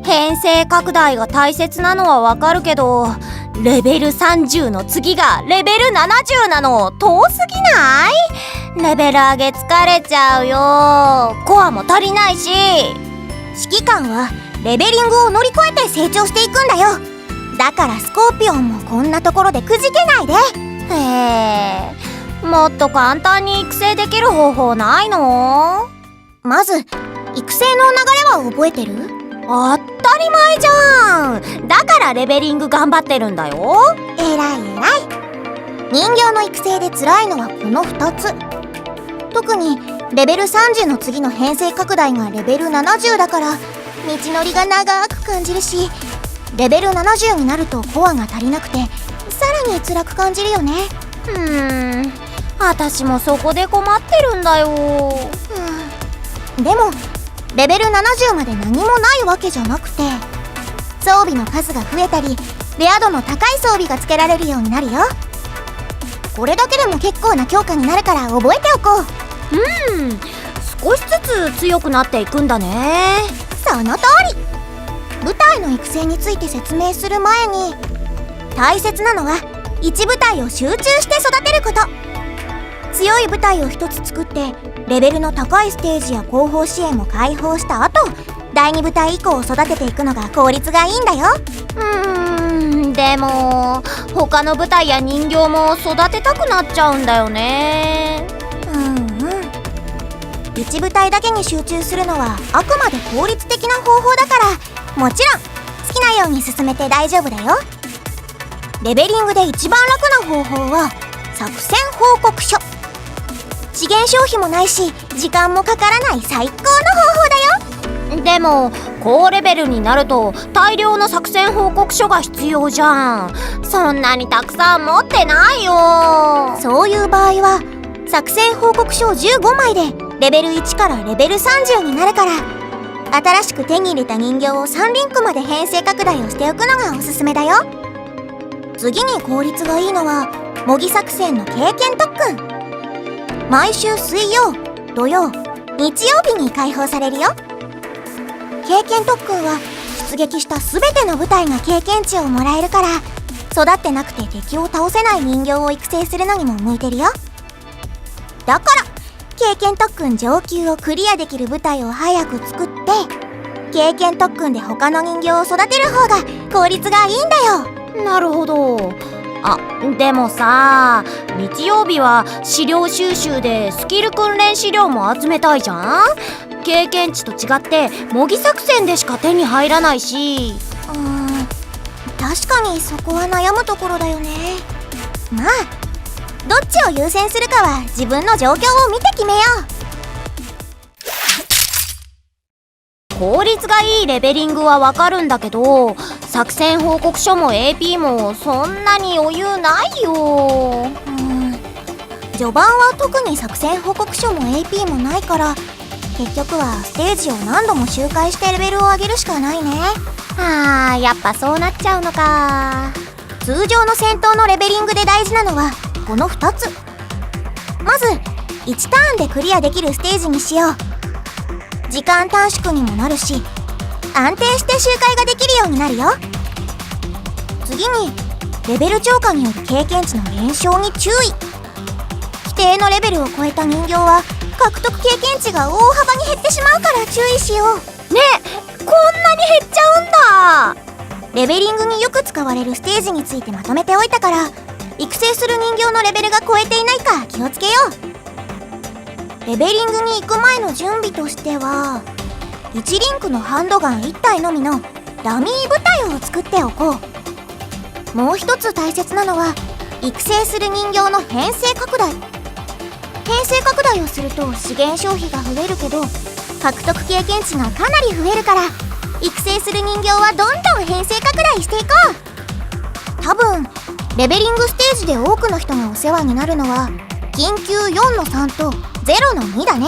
編成拡大が大切なのはわかるけど、レベル30の次がレベル70なの遠すぎない？レベル上げ疲れちゃうよ。コアも足りないし。指揮官はレベリングを乗り越えて成長していくんだよ。だからスコーピオンもこんなところでくじけないで。へえ、もっと簡単に育成できる方法ないの？まず育成の流れは覚えてる？当たり前じゃん。だからレベリング頑張ってるんだよ。えらいえらい。人形の育成で辛いのはこの2つ。特にレベル30の次の編成拡大がレベル70だから道のりが長く感じるし、レベル70になるとコアが足りなくてさらに辛く感じるよね。私もそこで困ってるんだよ。でもレベル70まで何もないわけじゃなくて、装備の数が増えたりレア度の高い装備がつけられるようになるよ。これだけでも結構な強化になるから覚えておこう。少しずつ強くなっていくんだね。その通り。部隊の育成について説明する前に、大切なのは1部隊を集中して育てること。強い部隊を1つ作ってレベルの高いステージや後方支援も開放した後、第2部隊以降を育てていくのが効率がいいんだよ。でも他の部隊や人形も育てたくなっちゃうんだよね。1部隊だけに集中するのはあくまで効率的な方法だから、もちろん好きなように進めて大丈夫だよ。レベリングで一番楽な方法は作戦報告書。資源消費もないし時間もかからない最高の方法だよ。でも高レベルになると大量の作戦報告書が必要じゃん。そんなにたくさん持ってないよ。そういう場合は作戦報告書15枚でレベル1からレベル30になるから、新しく手に入れた人形を3リンクまで編成拡大をしておくのがおすすめだよ。次に効率がいいのは模擬作戦の経験特訓。毎週水曜、土曜、日曜日に開放されるよ。経験特訓は出撃した全ての部隊が経験値をもらえるから、育ってなくて敵を倒せない人形を育成するのにも向いてるよ。だから経験特訓上級をクリアできる部隊を早く作って、経験特訓で他の人形を育てる方が効率がいいんだよ。なるほど。でもさ、日曜日は資料収集でスキル訓練資料も集めたいじゃん。経験値と違って模擬作戦でしか手に入らないし。確かにそこは悩むところだよね。まあどっちを優先するかは自分の状況を見て決めよう。効率がいいレベリングはわかるんだけど、作戦報告書も AP もそんなに余裕ないよ。序盤は特に作戦報告書も AP もないから、結局はステージを何度も周回してレベルを上げるしかないね。やっぱそうなっちゃうのか。通常の戦闘のレベリングで大事なのはこの2つ。まず1ターンでクリアできるステージにしよう。時間短縮にもなるし、安定して周回ができるようになるよ。次にレベル超過による経験値の減少に注意。規定のレベルを超えた人形は獲得経験値が大幅に減ってしまうから注意しよう。ねえ、こんなに減っちゃうんだ。レベリングによく使われるステージについてまとめておいたから、育成する人形のレベルが超えていないか気をつけよう。レベリングに行く前の準備としては、1リンクのハンドガン1体のみのダミー部隊を作っておこう。もう一つ大切なのは育成する人形の編成拡大。編成拡大をすると資源消費が増えるけど、獲得経験値がかなり増えるから、育成する人形はどんどん編成拡大していこう。多分レベリングステージで多くの人がお世話になるのは緊急4の3と0の2だね。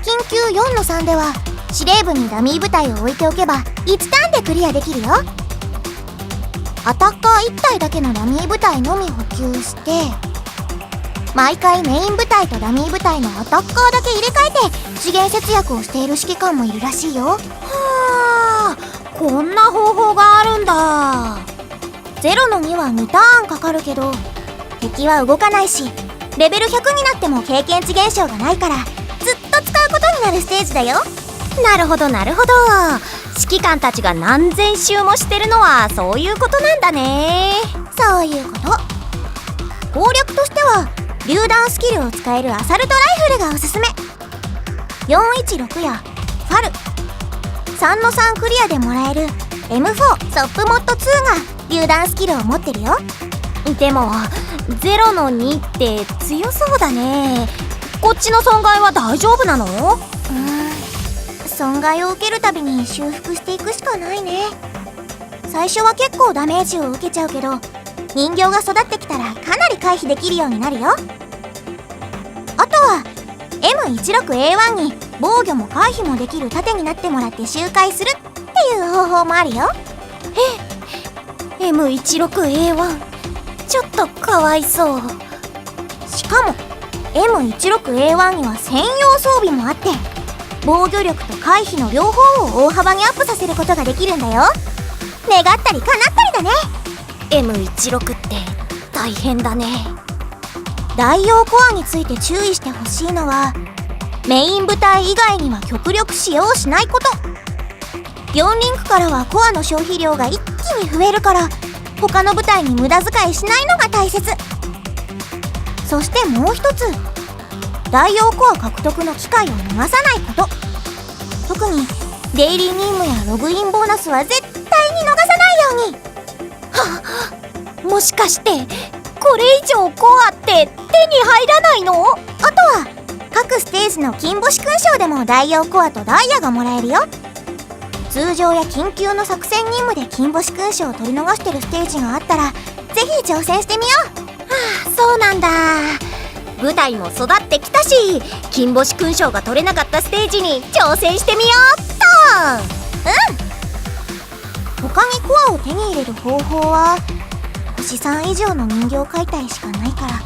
緊急4の3では司令部にダミー部隊を置いておけば1ターンでクリアできるよ。アタッカー1体だけのダミー部隊のみ補給して、毎回メイン部隊とダミー部隊のアタッカーだけ入れ替えて資源節約をしている指揮官もいるらしいよ。こんな方法があるんだ。0の2は2ターンかかるけど、敵は動かないし、レベル100になっても経験値現象がないから、ずっと使うことになるステージだよ。なるほどなるほど。指揮官たちが何千周もしてるのはそういうことなんだね。そういうこと。攻略としては榴弾スキルを使えるアサルトライフルがおすすめ。416やファル、3の3クリアでもらえる M4 ソップモッド2が榴弾スキルを持ってるよ。でも0の2って強そうだね。こっちの損害は大丈夫なの？損害を受けるたびに修復していくしかないね。最初は結構ダメージを受けちゃうけど、人形が育ってきたらかなり回避できるようになるよ。あとは M16A1 に防御も回避もできる盾になってもらって周回するっていう方法もあるよ。M16A1 ちょっとかわいそう。しかも M16A1 には専用装備もあって、防御力と回避の両方を大幅にアップさせることができるんだよ。願ったり叶ったりだね。 M16 って大変だね。代用コアについて注意してほしいのは、メイン部隊以外には極力使用しないこと。4リンクからはコアの消費量が一気に増えるから、他の部隊に無駄遣いしないのが大切。そしてもう一つ、代用コア獲得の機会を逃さないこと。特にデイリー任務やログインボーナスは絶対に逃さないように。もしかしてこれ以上コアって手に入らないの？あとは各ステージの金星勲章でも代用コアとダイヤがもらえるよ。通常や緊急の作戦任務で金星勲章を取り逃してるステージがあったら、ぜひ挑戦してみよう。そうなんだ。部隊も育ってきたし、金星勲章が取れなかったステージに挑戦してみようっと。他にコアを手に入れる方法は星3以上の人形解体しかないから、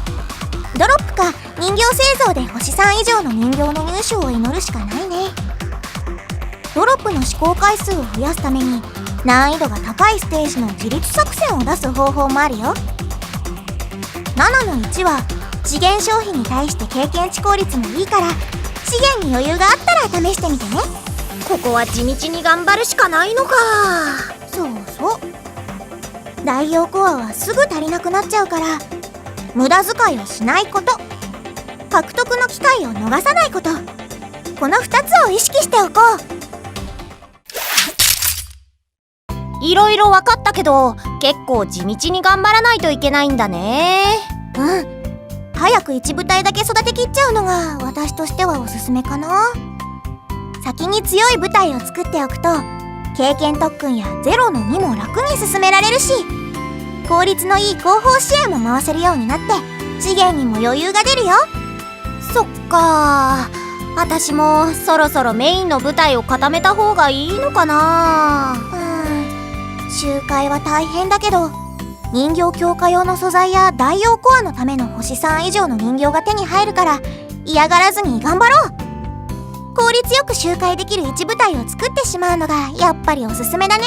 ドロップか人形製造で星3以上の人形の入手を祈るしかないね。ドロップの試行回数を増やすために難易度が高いステージの自立作戦を出す方法もあるよ。7の1は資源消費に対して経験値効率もいいから、資源に余裕があったら試してみてね。ここは地道に頑張るしかないのか。そうそう。代用コアはすぐ足りなくなっちゃうから、無駄遣いをしないこと、獲得の機会を逃さないこと、この2つを意識しておこう。いろいろ分かったけど、結構地道に頑張らないといけないんだね。早く1部隊だけ育てきっちゃうのが私としてはおすすめかな。先に強い部隊を作っておくと、経験特訓や0の2も楽に進められるし、効率のいい後方支援も回せるようになって資源にも余裕が出るよ。そっか。私もそろそろメインの部隊を固めた方がいいのかな。周回は大変だけど、人形強化用の素材や代用コアのための星3以上の人形が手に入るから、嫌がらずに頑張ろう。効率よく周回できる1部隊を作ってしまうのがやっぱりおすすめだね。